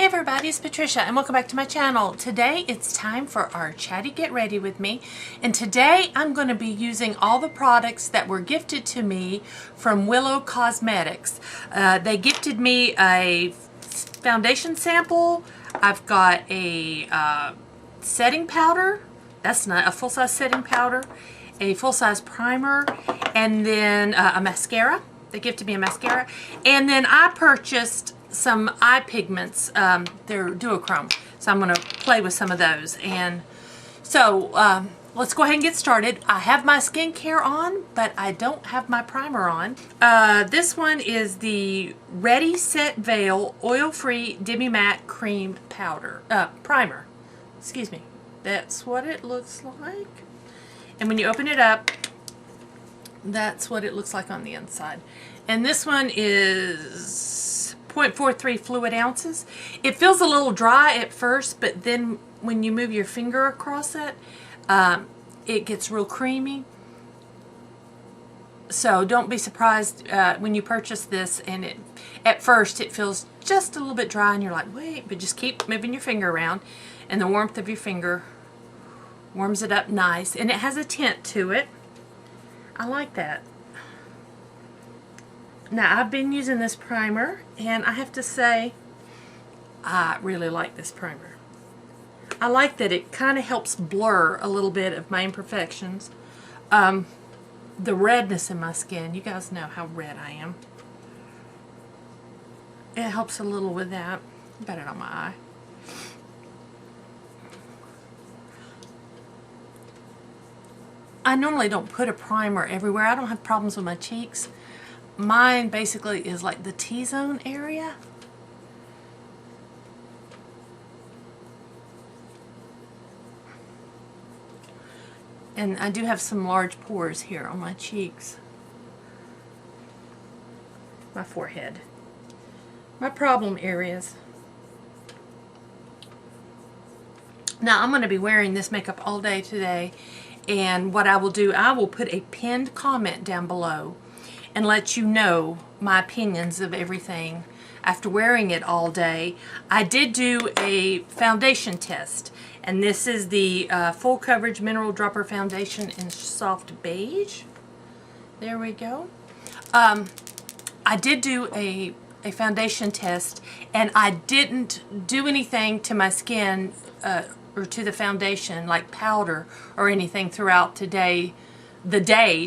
everybody, it's Patricia and welcome back to my channel. Today it's time for our Chatty Get Ready with me, and today I'm going to be using all the products that were gifted to me from Willow Cosmetics. They gifted me a foundation sample. I've got a setting powder, that's not a full-size setting powder, a full-size primer, and then a mascara. They gifted me a mascara, and then I purchased some eye pigments. They're duochrome, so I'm going to play with some of those. And so let's go ahead and get started. I have my skincare on, but I don't have my primer on. This one is the Ready Set Veil Oil-Free Demi-Matte Cream Powder Primer. Excuse me. That's what it looks like. And when you open it up, that's what it looks like on the inside. And this one is 0.43 fluid ounces. It feels a little dry at first, but then when you move your finger across it, it gets real creamy. So don't be surprised when you purchase this and at first it feels just a little bit dry and you're like, wait, but just keep moving your finger around and the warmth of your finger warms it up nice. And it has a tint to it. I like that. Now, I've been using this primer, and I have to say, I really like this primer. I like that it kind of helps blur a little bit of my imperfections. The redness in my skin, you guys know how red I am. It helps a little with that. Got it on my eye. I normally don't put a primer everywhere. I don't have problems with my cheeks. Mine basically is like the T-zone area. And I do have some large pores here on my cheeks. My forehead. My problem areas. Now I'm going to be wearing this makeup all day today. And what I will do, I will put a pinned comment down below and let you know my opinions of everything after wearing it all day. I did do a foundation test, and this is the Full Coverage Mineral Dropper Foundation in Soft Beige. There we go. I did do a foundation test, and I didn't do anything to my skin or to the foundation like powder or anything throughout the day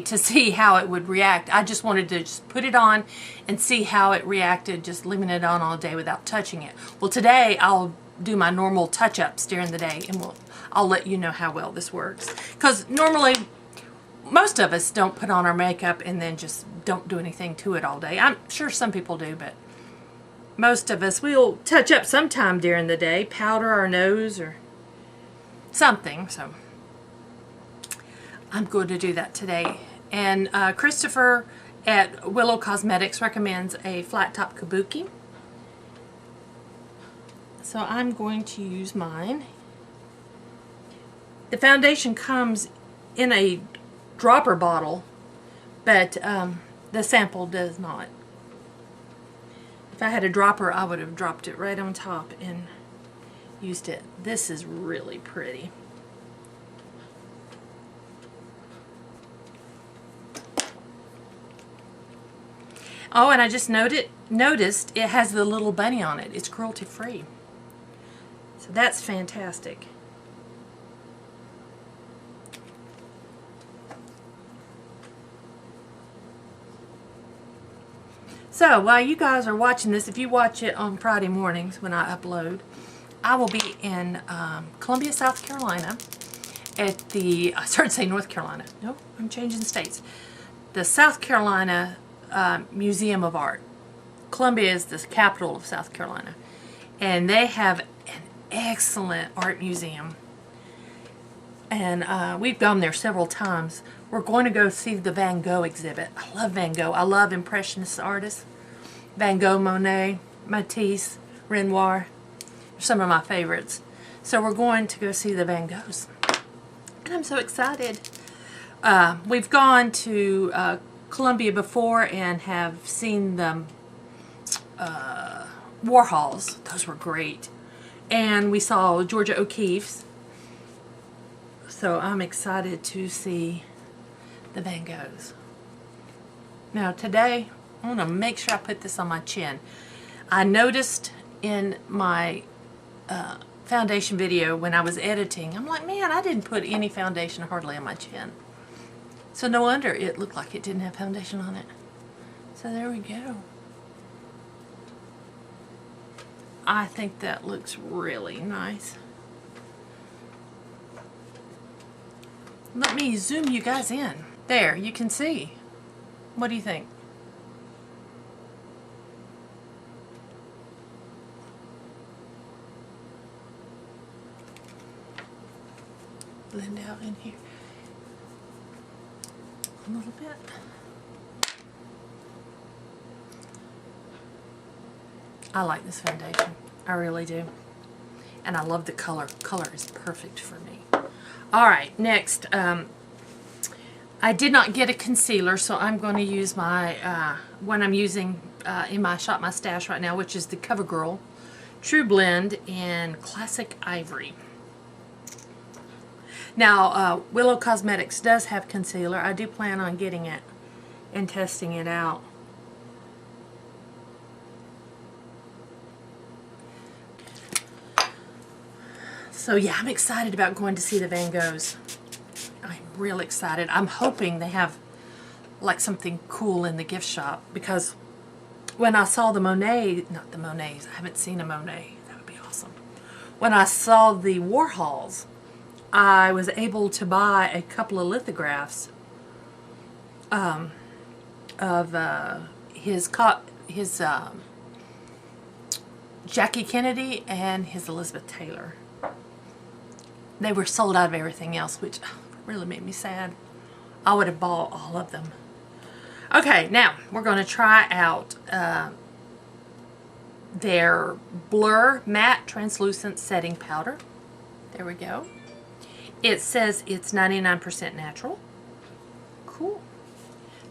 to see how it would react. I just wanted to just put it on and see how it reacted, just leaving it on all day without touching it. Well, today I'll do my normal touch-ups during the day, and I'll let you know how well this works. Because normally most of us don't put on our makeup and then just don't do anything to it all day. I'm sure some people do, but most of us, we'll touch up sometime during the day, powder our nose or something. So I'm going to do that today. And Christopher at Willow Cosmetics recommends a flat top kabuki. So I'm going to use mine. The foundation comes in a dropper bottle, but the sample does not. If I had a dropper, I would have dropped it right on top and used it. This is really pretty. Oh, and I just noticed it has the little bunny on it. It's cruelty free. So that's fantastic. So while you guys are watching this, if you watch it on Friday mornings when I upload, I will be in Columbia, South Carolina at the, I started saying North Carolina. No, I'm changing states. The South Carolina Museum of Art. Columbia is the capital of South Carolina. And they have an excellent art museum. And we've gone there several times. We're going to go see the Van Gogh exhibit. I love Van Gogh. I love Impressionist artists. Van Gogh, Monet, Matisse, Renoir. Some of my favorites. So we're going to go see the Van Goghs. And I'm so excited. We've gone to Columbia before and have seen them Warhols. Those were great. And we saw Georgia O'Keeffe's. So I'm excited to see the Van Goghs. Now today, I want to make sure I put this on my chin. I noticed in my foundation video when I was editing, I'm like, man, I didn't put any foundation hardly on my chin. So no wonder it looked like it didn't have foundation on it. So there we go. I think that looks really nice. Let me zoom you guys in. There, you can see. What do you think? Blend out in here a little bit. I like this foundation. I really do. And I love the color. Color is perfect for me. Alright, next. I did not get a concealer, so I'm going to use my, one I'm using in my Shop My Stash right now, which is the CoverGirl True Blend in Classic Ivory. Now, Willow Cosmetics does have concealer. I do plan on getting it and testing it out. So yeah, I'm excited about going to see the Van Goghs. I'm real excited. I'm hoping they have like something cool in the gift shop, because when I saw the Monet, not the Monets, I haven't seen a Monet. That would be awesome. When I saw the Warhols, I was able to buy a couple of lithographs of his Jackie Kennedy and his Elizabeth Taylor. They were sold out of everything else, which really made me sad. I would have bought all of them. Okay, now we're going to try out their Blur Matte Translucent Setting Powder. There we go. It says it's 99% natural. Cool.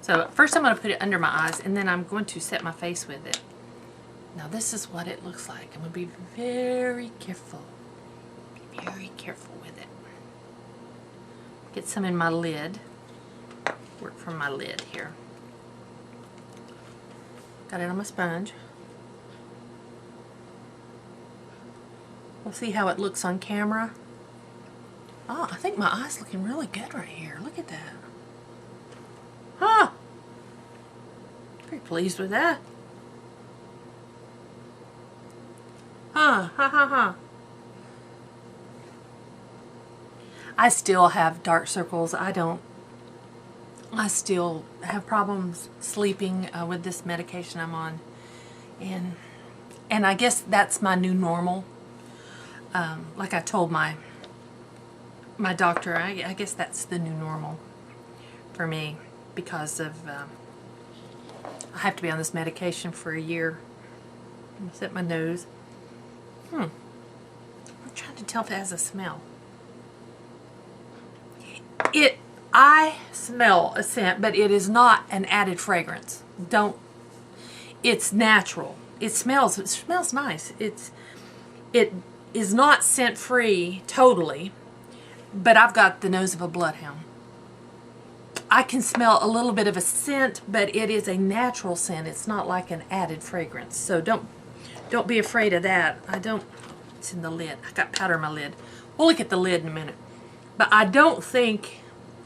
So first I'm going to put it under my eyes, and then I'm going to set my face with it. Now this is what it looks like. I'm going to be very careful. Be very careful with it. Get some in my lid. Work from my lid here. Got it on my sponge. We'll see how it looks on camera. Oh, I think my eye's looking really good right here. Look at that. Huh. Pretty pleased with that. Huh. Ha ha ha. I still have dark circles. I still have problems sleeping with this medication I'm on. And I guess that's my new normal. Like I told my doctor, I guess that's the new normal for me, because of I have to be on this medication for a year. I'm gonna set my nose. I'm trying to tell if it has a smell. I smell a scent, but it is not an added fragrance. It's natural. It smells nice. It is not scent free totally, but I've got the nose of a bloodhound. I can smell a little bit of a scent, but it is a natural scent. It's not like an added fragrance. So don't be afraid of that. It's in the lid. I got powder in my lid. We'll look at the lid in a minute. But I don't think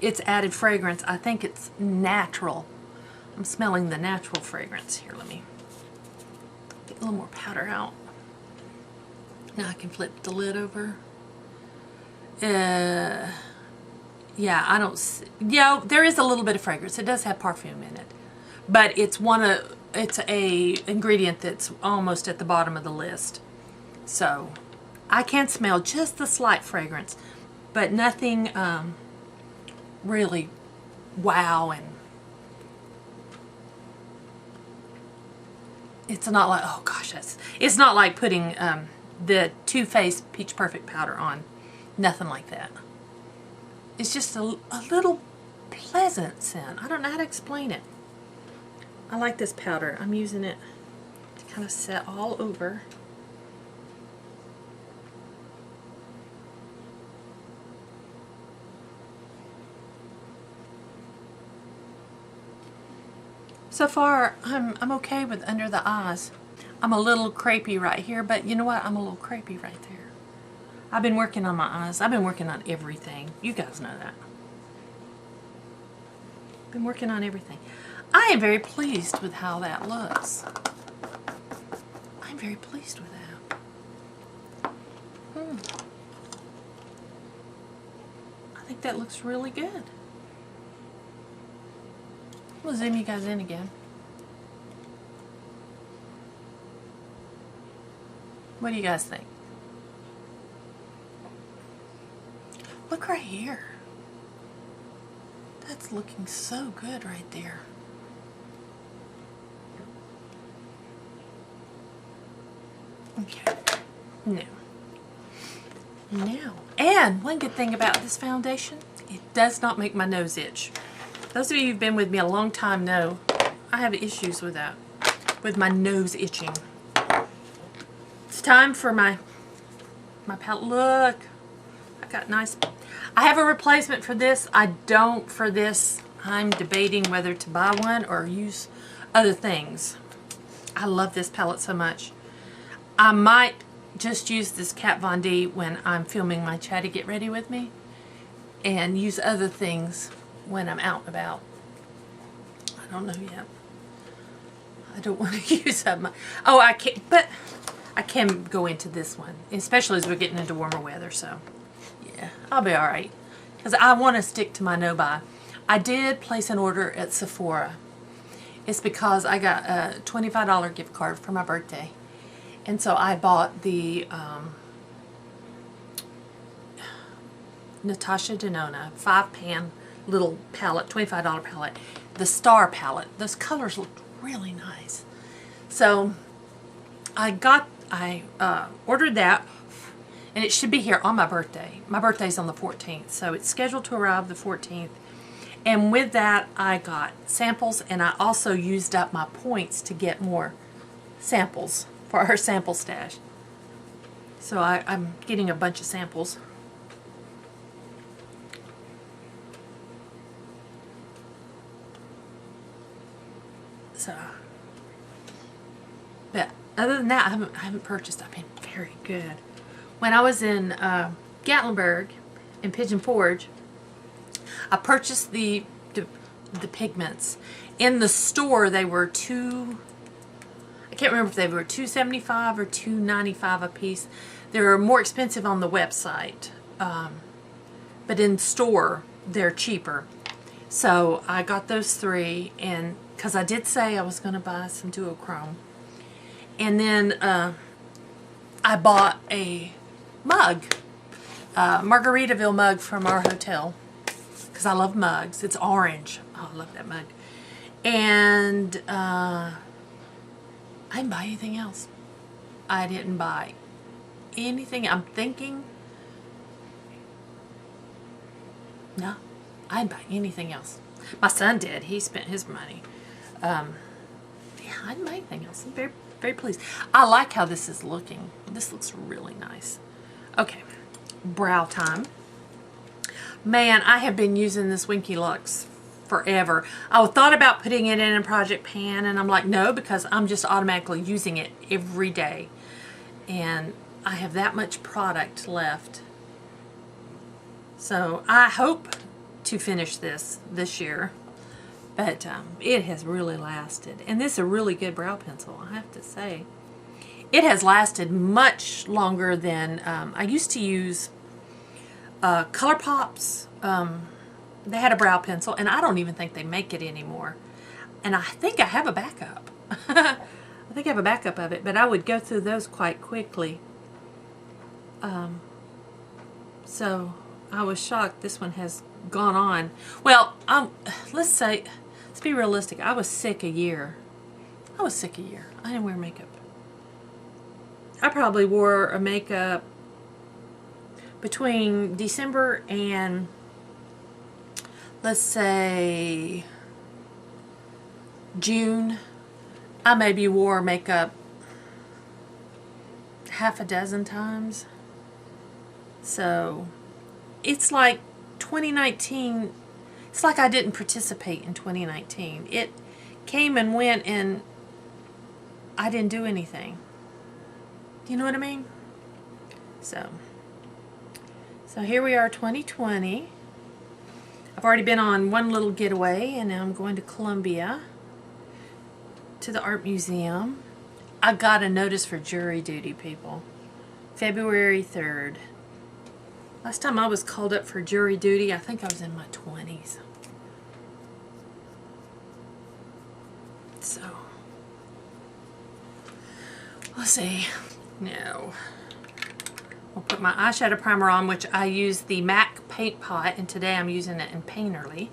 it's added fragrance. I think it's natural. I'm smelling the natural fragrance. Here, let me get a little more powder out. Now I can flip the lid over. Yeah, there is a little bit of fragrance. It does have perfume in it, but it's a ingredient that's almost at the bottom of the list. So I can smell just the slight fragrance, but nothing really wow, and it's not like, oh gosh, it's not like putting the Too Faced Peach Perfect powder on. Nothing like that. It's just a little pleasant scent. I don't know how to explain it. I like this powder. I'm using it to kind of set all over. So far, I'm okay with under the eyes. I'm a little crepey right here, but you know what? I'm a little crepey right there. I've been working on my eyes. I've been working on everything. You guys know that. Been working on everything. I am very pleased with how that looks. I'm very pleased with that. I think that looks really good. We'll zoom you guys in again. What do you guys think? Look right here. That's looking so good right there. Okay. Now, and one good thing about this foundation, it does not make my nose itch. Those of you who've been with me a long time know I have issues with that, with my nose itching. It's time for my palette. Look, I got nice. I have a replacement for this. I don't for this. I'm debating whether to buy one or use other things. I love this palette so much. I might just use this Kat Von D when I'm filming my Chatty Get Ready With Me, and use other things when I'm out and about. I don't know yet. I don't want to use up my... Oh, I can't, but I can go into this one, especially as we're getting into warmer weather, so yeah, I'll be alright. Because I want to stick to my no-buy. I did place an order at Sephora. It's because I got a $25 gift card for my birthday. And so I bought the Natasha Denona 5-pan little palette, $25 palette, the Star palette. Those colors looked really nice. So I ordered that, and it should be here on my birthday. My birthday's on the 14th, so it's scheduled to arrive the 14th. And with that, I got samples, and I also used up my points to get more samples for our sample stash. So I'm getting a bunch of samples. So, but other than that, I haven't purchased. I've been very good. When I was in Gatlinburg, in Pigeon Forge, I purchased the pigments. In the store, they were I can't remember if they were $2.75 or $2.95 a piece. They were more expensive on the website, but in store they're cheaper. So I got those 3, and because I did say I was going to buy some duochrome, and then I bought a mug, Margaritaville mug from our hotel, because I love mugs. It's orange. Oh, I love that mug. And I didn't buy anything else. I didn't buy anything. I'm thinking, no, I didn't buy anything else. My son did. He spent his money. Yeah, I didn't buy anything else. I'm very, very pleased. I like how this is looking. This looks really nice. Okay, brow time. Man, I have been using this Winky Lux forever. I thought about putting it in a project pan, and I'm like, no, because I'm just automatically using it every day. And I have that much product left. So I hope to finish this year. But it has really lasted. And this is a really good brow pencil, I have to say. It has lasted much longer than I used to use ColourPop's. They had a brow pencil, and I don't even think they make it anymore. And I think I have a backup. I think I have a backup of it, but I would go through those quite quickly. So I was shocked this one has gone on. Well, let's be realistic. I was sick a year. I didn't wear makeup. I probably wore a makeup between December and, let's say, June. I maybe wore makeup half a dozen times. So it's like 2019, it's like I didn't participate in 2019. It came and went and I didn't do anything. Do you know what I mean? So here we are, 2020. I've already been on one little getaway, and now I'm going to Columbia to the art museum. I got a notice for jury duty, people. February 3rd. Last time I was called up for jury duty, I think I was in my 20s. So, let's see. No. I'll put my eyeshadow primer on, which I use the MAC Paint Pot, and today I'm using it in Painterly.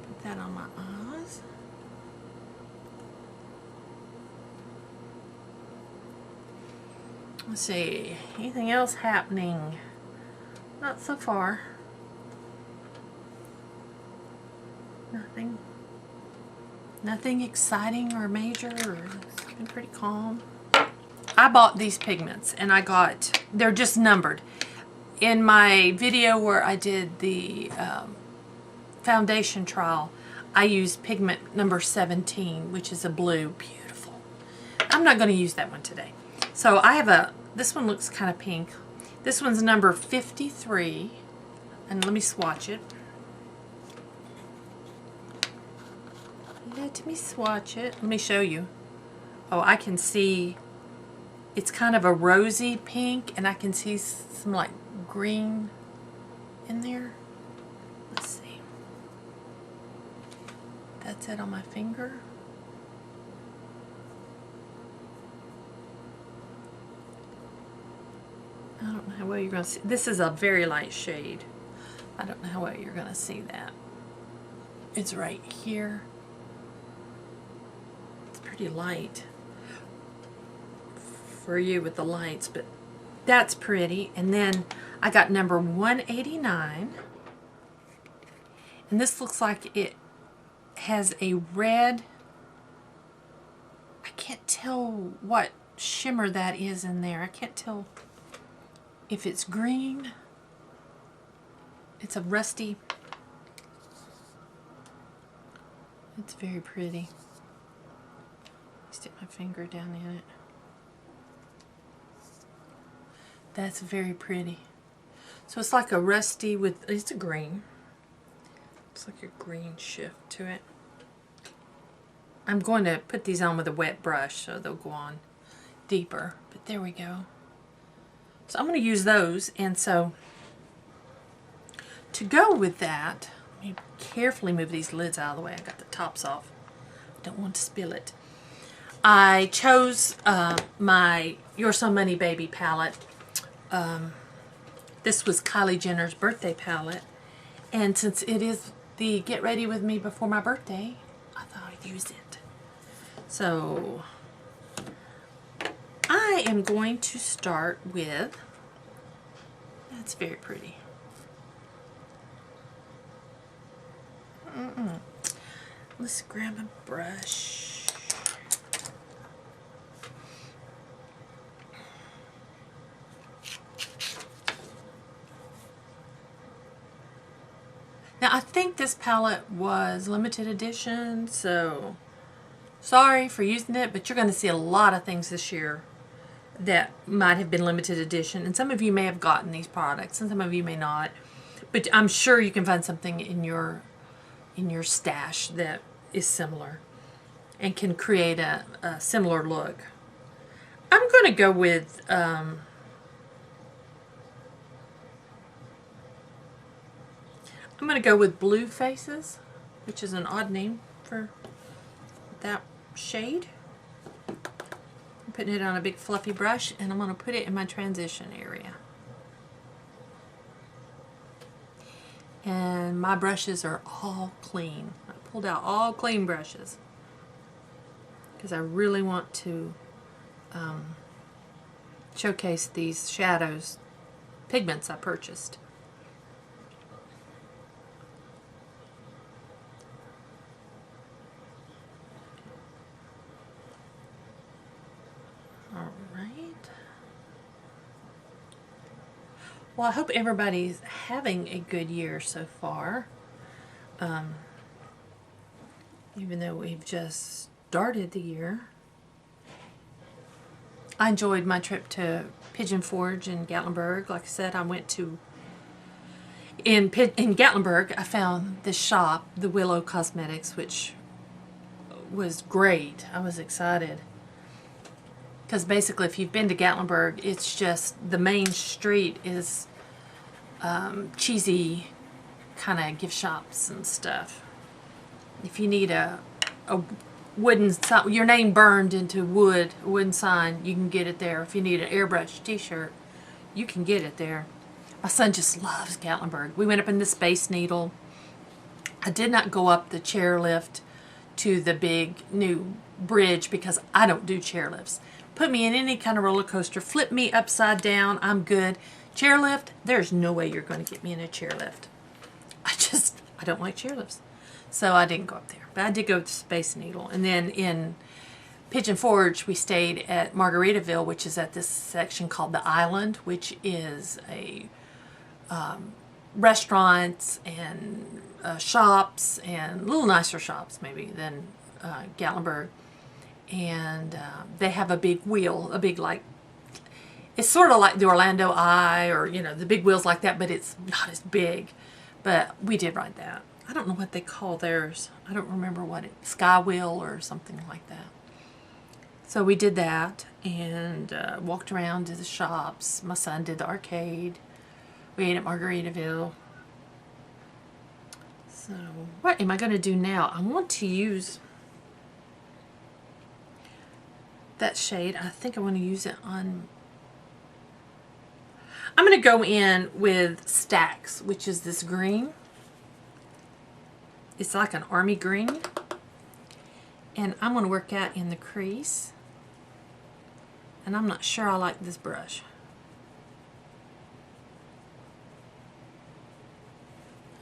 Put that on my eyes. Let's see, anything else happening? Not so far. Nothing. Nothing exciting or major. It's been pretty calm. I bought these pigments, and they're just numbered. In my video where I did the foundation trial, I used pigment number 17, which is a blue. Beautiful. I'm not going to use that one today. So I have this one looks kind of pink. This one's number 53, and let me swatch it. Let me swatch it. Let me show you. Oh, I can see it's kind of a rosy pink, and I can see some like green in there. Let's see. That's it on my finger. I don't know how well you're going to see. This is a very light shade. I don't know how well you're going to see that. It's right here. It's pretty light for you with the lights, but that's pretty. And then I got number 189, and this looks like it has a red, I can't tell what shimmer that is in there. I can't tell if it's green. It's a rusty, it's very pretty. Stick my finger down in it. That's very pretty. So it's like a rusty with, it's a green. It's like a green shift to it. I'm going to put these on with a wet brush so they'll go on deeper. But there we go. So I'm going to use those. And so to go with that, let me carefully move these lids out of the way. I got the tops off. Don't want to spill it. I chose my You're So Money Baby palette. This was Kylie Jenner's birthday palette, and since it is the Get Ready With Me Before My Birthday, I thought I'd use it. So I am going to start with, that's very pretty. Let's grab a brush. Now, I think this palette was limited edition, so sorry for using it, but you're going to see a lot of things this year that might have been limited edition. And some of you may have gotten these products, and some of you may not. But I'm sure you can find something in your stash that is similar and can create a similar look. I'm going to go with Blue Faces, which is an odd name for that shade. I'm putting it on a big fluffy brush, and I'm going to put it in my transition area. And my brushes are all clean. I pulled out all clean brushes because I really want to showcase these shadows, pigments I purchased. All right. Well, I hope everybody's having a good year so far. Even though we've just started the year. I enjoyed my trip to Pigeon Forge in Gatlinburg. Like I said, I went to in Gatlinburg. I found this shop, the Willow Cosmetics, which was great. I was excited because basically, if you've been to Gatlinburg, it's just the main street is cheesy kind of gift shops and stuff. If you need a wooden sign, your name burned into wood, a wooden sign, you can get it there. If you need an airbrush t-shirt, you can get it there. My son just loves Gatlinburg. We went up in the Space Needle. I did not go up the chairlift to the big new bridge because I don't do chairlifts. Put me in any kind of roller coaster, flip me upside down, I'm good. Chairlift, there's no way you're going to get me in a chairlift. I don't like chairlifts. So I didn't go up there. But I did go to Space Needle. And then in Pigeon Forge, we stayed at Margaritaville, which is at this section called the Island, which is a restaurants and shops and a little nicer shops maybe than Gatlinburg. And they have a big wheel, a big like, it's sort of like the Orlando Eye or, you know, the big wheels like that, but it's not as big. But we did ride that. I don't know what they call theirs. I don't remember what it, Sky Wheel or something like that. So we did that and walked around to the shops. My son did the arcade. We ate at Margaritaville. So what am I going to do now? I want to use that shade. I think I want to use it on... I'm going to go in with Stacks, which is this green. It's like an army green. And I'm going to work out in the crease. And I'm not sure I like this brush.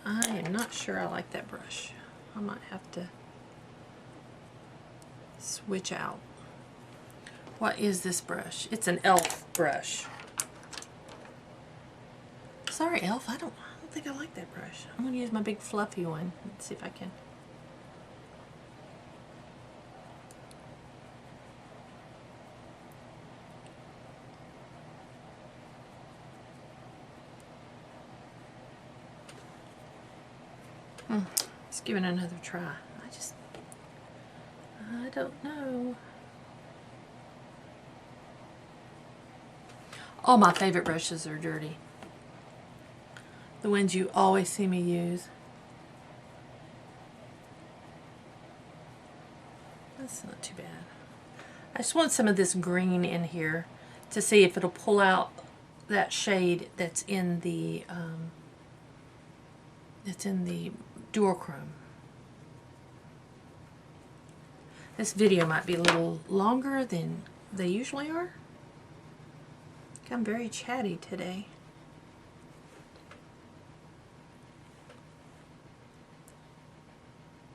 I am not sure I like that brush. I might have to switch out. What is this brush? It's an e.l.f. brush. Sorry, e.l.f. I don't think I like that brush. I'm going to use my big fluffy one. Let's see if I can. Let's give it another try. I don't know. All my favorite brushes are dirty. The ones you always see me use. That's not too bad. I just want some of this green in here to see if it'll pull out that shade that's in the duochrome. This video might be a little longer than they usually are. I'm very chatty today.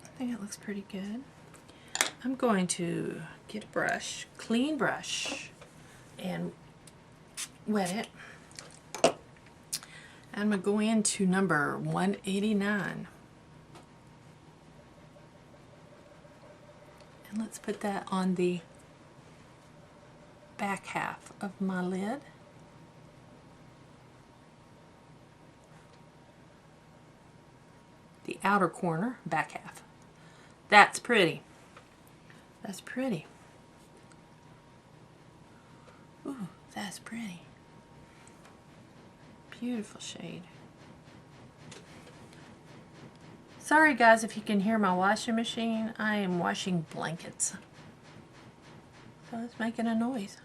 I think it looks pretty good. I'm going to get a brush, clean brush, and wet it. I'm going to go into number 189. And let's put that on the back half of my lid. The outer corner, back half. That's pretty. That's pretty. Ooh, that's pretty. Beautiful shade. Sorry guys if you can hear my washing machine. I am washing blankets. So it's making a noise.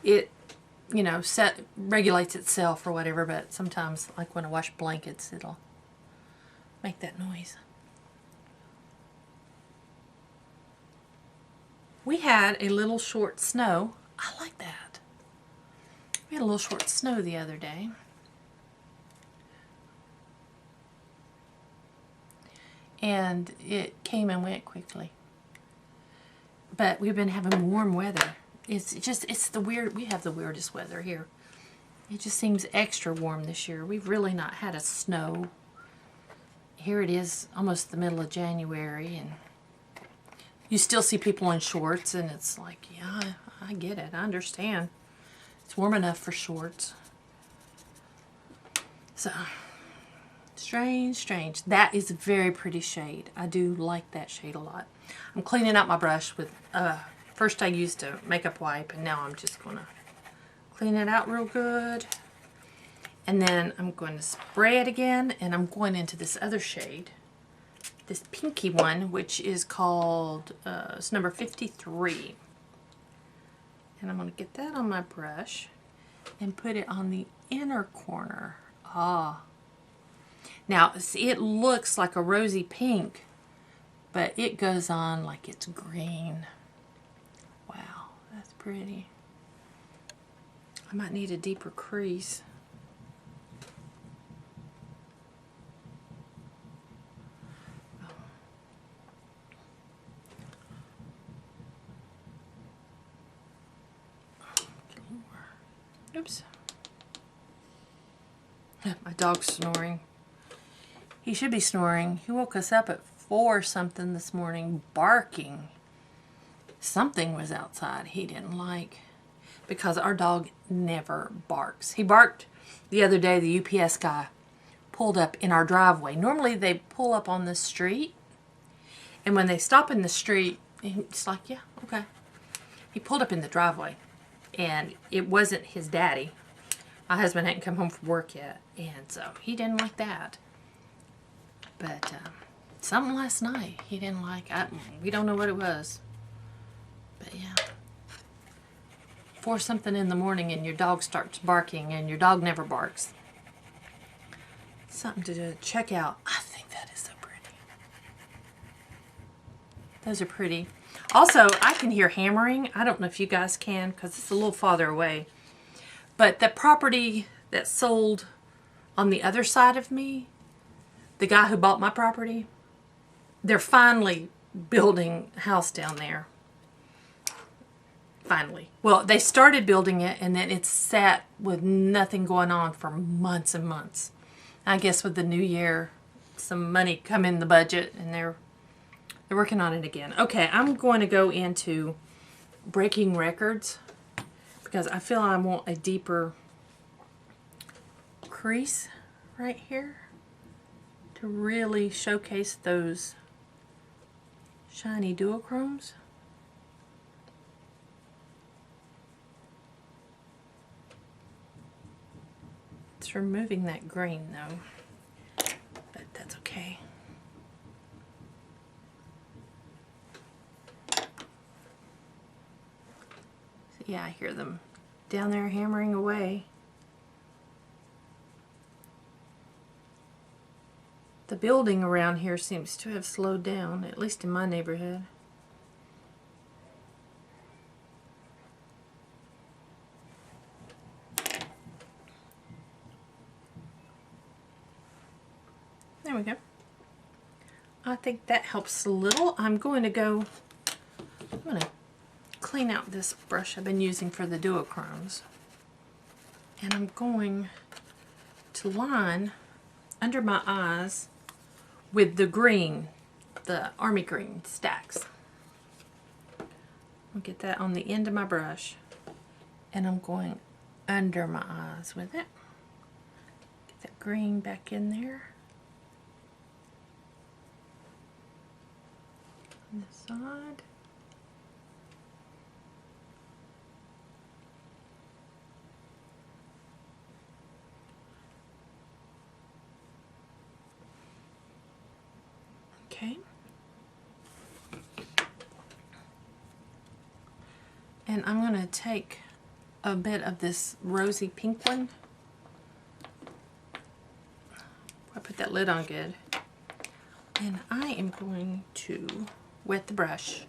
It, you know, regulates itself or whatever, but sometimes, like when I wash blankets, it'll make that noise. We had a little short snow. I like that. We had a little short snow the other day. And it came and went quickly. But we've been having warm weather. It's the weird, we have the weirdest weather here. It just seems extra warm this year. We've really not had a snow. Here it is, almost the middle of January, and you still see people in shorts, and it's like, yeah, I get it. I understand. It's warm enough for shorts. So, strange, strange. That is a very pretty shade. I do like that shade a lot. I'm cleaning out my brush with, first I used a makeup wipe, and now I'm just going to clean it out real good. And then I'm going to spray it again, and I'm going into this other shade, this pinky one, which is called, it's number 53. And I'm going to get that on my brush and put it on the inner corner. Ah. Now, see, it looks like a rosy pink, but it goes on like it's green. Wow, that's pretty. I might need a deeper crease. Oops. My dog's snoring. He should be snoring. He woke us up at 4 something this morning, barking. Something was outside he didn't like, because our dog never barks. He barked the other day. The UPS guy pulled up in our driveway. Normally they pull up on the street, and when they stop in the street, it's like, yeah, okay. He pulled up in the driveway, and it wasn't his daddy. My husband hadn't come home from work yet, and so he didn't like that. But something last night he didn't like. We don't know what it was. But yeah. 4 something in the morning and your dog starts barking, and your dog never barks. Something to check out. I think that is so pretty. Those are pretty. Also, I can hear hammering. I don't know if you guys can, because it's a little farther away. But the property that sold on the other side of me, the guy who bought my property, they're finally building a house down there. Finally. Well, they started building it, and then it sat with nothing going on for months and months. I guess with the new year, some money come in the budget, and they're working on it again. Okay, I'm going to go into breaking records, because I feel I want a deeper crease right here to really showcase those shiny duochromes. It's removing that green though, but that's okay. So yeah, I hear them down there hammering away. The building around here seems to have slowed down, at least in my neighborhood. There we go. I think that helps a little. I'm going to clean out this brush I've been using for the duochromes. And I'm going to line under my eyes with the green, the army green stacks. I'll get that on the end of my brush, and I'm going under my eyes with it. Get that green back in there. On this side. Okay. And I'm going to take a bit of this rosy pink one. I put that lid on good. And I am going to wet the brush.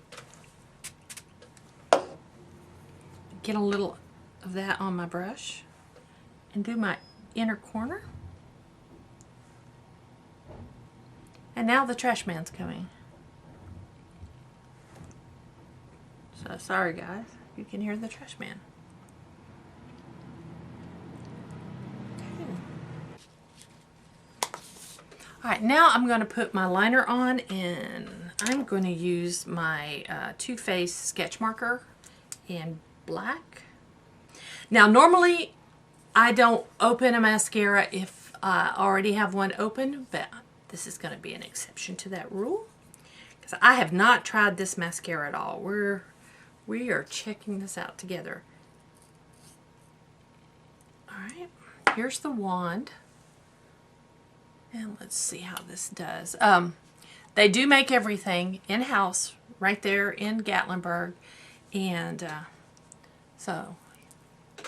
Get a little of that on my brush and do my inner corner. And now the trash man's coming. So sorry guys, you can hear the trash man. Alright, now I'm going to put my liner on, and I'm going to use my Too Faced sketch marker in black. Now normally I don't open a mascara if I already have one open, but this is going to be an exception to that rule, because I have not tried this mascara at all. We are checking this out together. Alright, here's the wand. And let's see how this does. They do make everything in-house right there in Gatlinburg. And so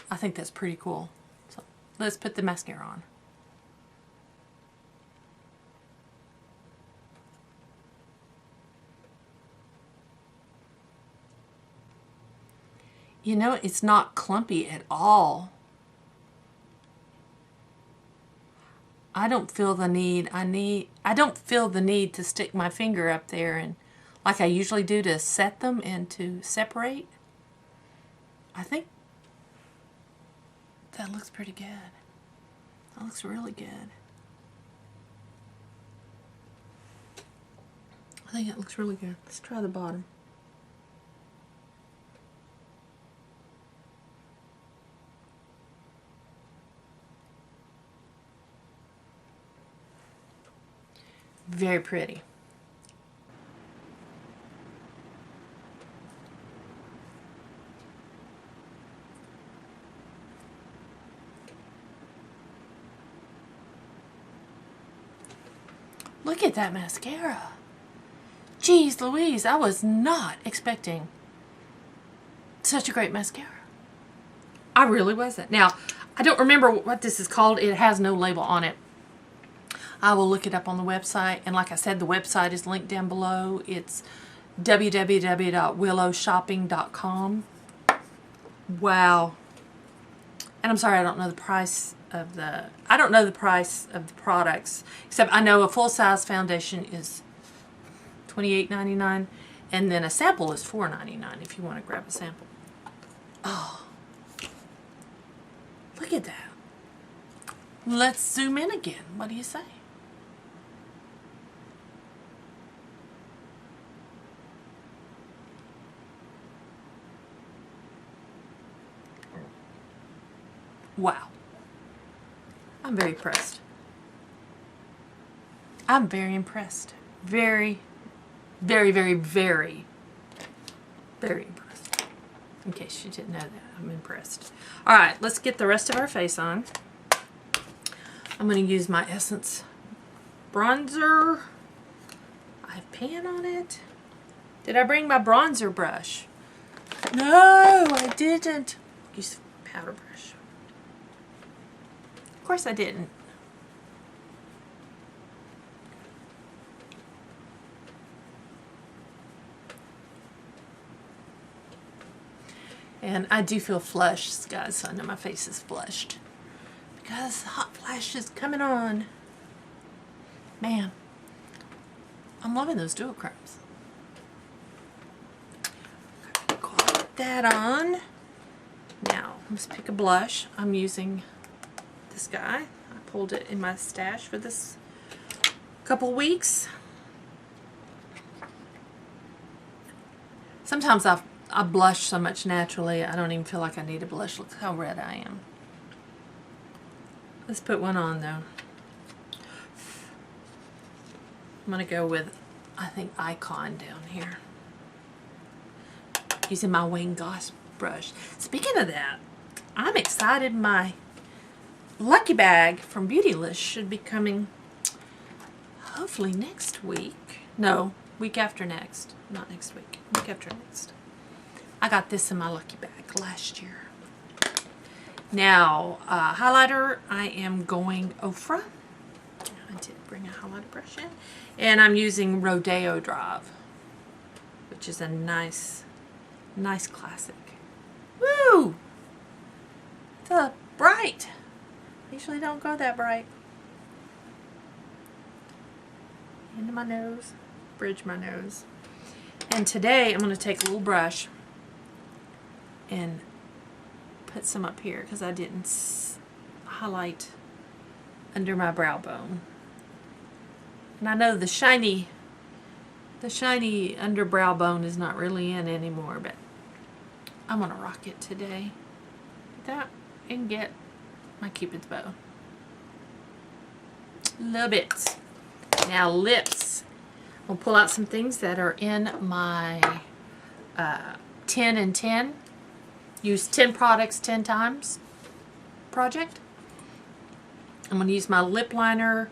I think that's pretty cool. So let's put the mascara on. You know, it's not clumpy at all. I don't feel the need. I don't feel the need to stick my finger up there and like I usually do to set them and to separate. I think that looks pretty good. That looks really good. I think it looks really good. Let's try the bottom. Very pretty. Look at that mascara. Jeez Louise, I was not expecting such a great mascara. I really wasn't. Now, I don't remember what this is called. It has no label on it. I will look it up on the website, and like I said, the website is linked down below. It's www.willowshopping.com. Wow. And I'm sorry, I don't know the price of the products, except I know a full-size foundation is $28.99, and then a sample is $4.99 if you want to grab a sample. Oh, look at that. Let's zoom in again. What do you say? Wow. I'm very impressed. I'm very impressed. Very, very, very, very, very impressed. In case you didn't know that, I'm impressed. Alright, let's get the rest of our face on. I'm going to use my Essence bronzer. I have pan on it. Did I bring my bronzer brush? No, I didn't. Use powder brush. Of course I didn't. And I do feel flushed, guys, so I know my face is flushed because the hot flash is coming on. Man, I'm loving those dual crumbs. Got that on. Now, let's pick a blush. I'm using this guy. I pulled it in my stash for this couple weeks. Sometimes I blush so much naturally, I don't even feel like I need a blush. Look how red I am. Let's put one on though. I'm going to go with, I think, Icon down here. Using my Wayne Goss brush. Speaking of that, I'm excited. My Lucky Bag from Beautylist should be coming hopefully next week. No, week after next. Not next week. Week after next. I got this in my Lucky Bag last year. Now, highlighter, I am going Ofra. I did bring a highlighter brush in. And I'm using Rodeo Drive, which is a nice classic. Woo! It's bright. Usually don't go that bright. Into my nose. Bridge my nose. And today I'm going to take a little brush and put some up here because I didn't highlight under my brow bone. And I know the shiny underbrow bone is not really in anymore, but I'm going to rock it today. That and get my Cupid's bow. Love it. Now lips. I'll pull out some things that are in my 10 and 10. Use 10 products 10 times project. I'm going to use my lip liner.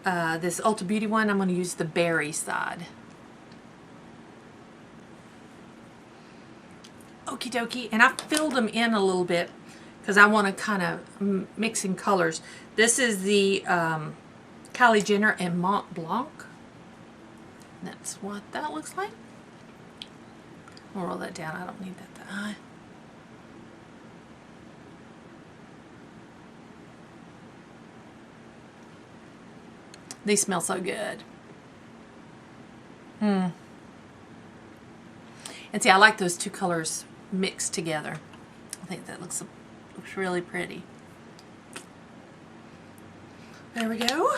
This Ulta Beauty one, I'm going to use the berry side. Okie dokie. And I filled them in a little bit because I want to kind of mix in colors. This is the Kylie Jenner and Mont Blanc. That's what that looks like. I'll roll that down. I don't need that high. These smell so good. And see, I like those two colors mixed together. I think that looks really pretty. There we go.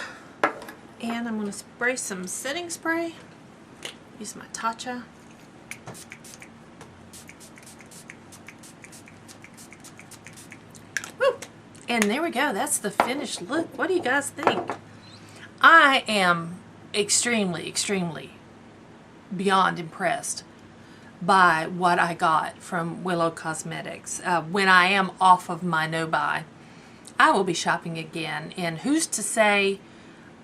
And I'm going to spray some setting spray. Use my Tarte. Woo! And there we go. That's the finished look. What do you guys think? I am extremely, extremely beyond impressed by what I got from Willow Cosmetics. When I am off of my no-buy, I will be shopping again. And who's to say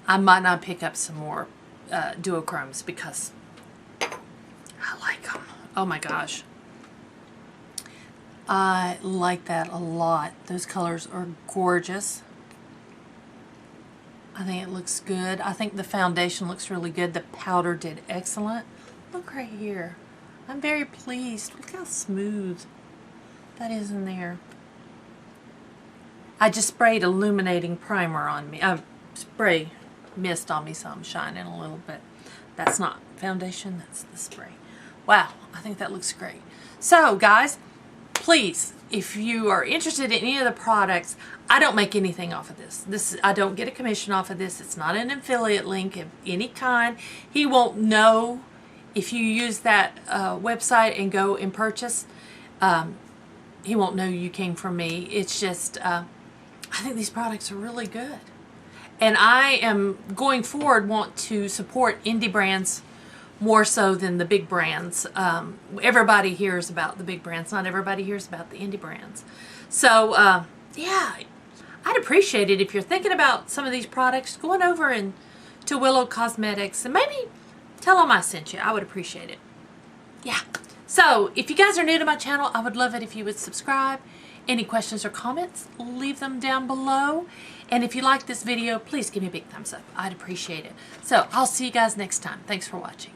I might not pick up some more duochromes, because I like them. Oh my gosh. I like that a lot. Those colors are gorgeous. I think it looks good. I think the foundation looks really good. The powder did excellent. Look right here. I'm very pleased. Look how smooth that is in there. I just sprayed illuminating primer on me. Spray mist on me, so I'm shining a little bit. That's not foundation, that's the spray. Wow, I think that looks great. So guys, please, if you are interested in any of the products, I don't make anything off of this. I don't get a commission off of this. It's not an affiliate link of any kind. He won't know if you use that website and go and purchase. He won't know you came from me. It's just, I think these products are really good. And I am, going forward, want to support indie brands more so than the big brands. Everybody hears about the big brands. Not everybody hears about the indie brands. So, yeah, I'd appreciate it if you're thinking about some of these products, going over and to Willow Cosmetics and maybe tell them I sent you. I would appreciate it. Yeah. So, if you guys are new to my channel, I would love it if you would subscribe. Any questions or comments, leave them down below. And if you like this video, please give me a big thumbs up. I'd appreciate it. So, I'll see you guys next time. Thanks for watching.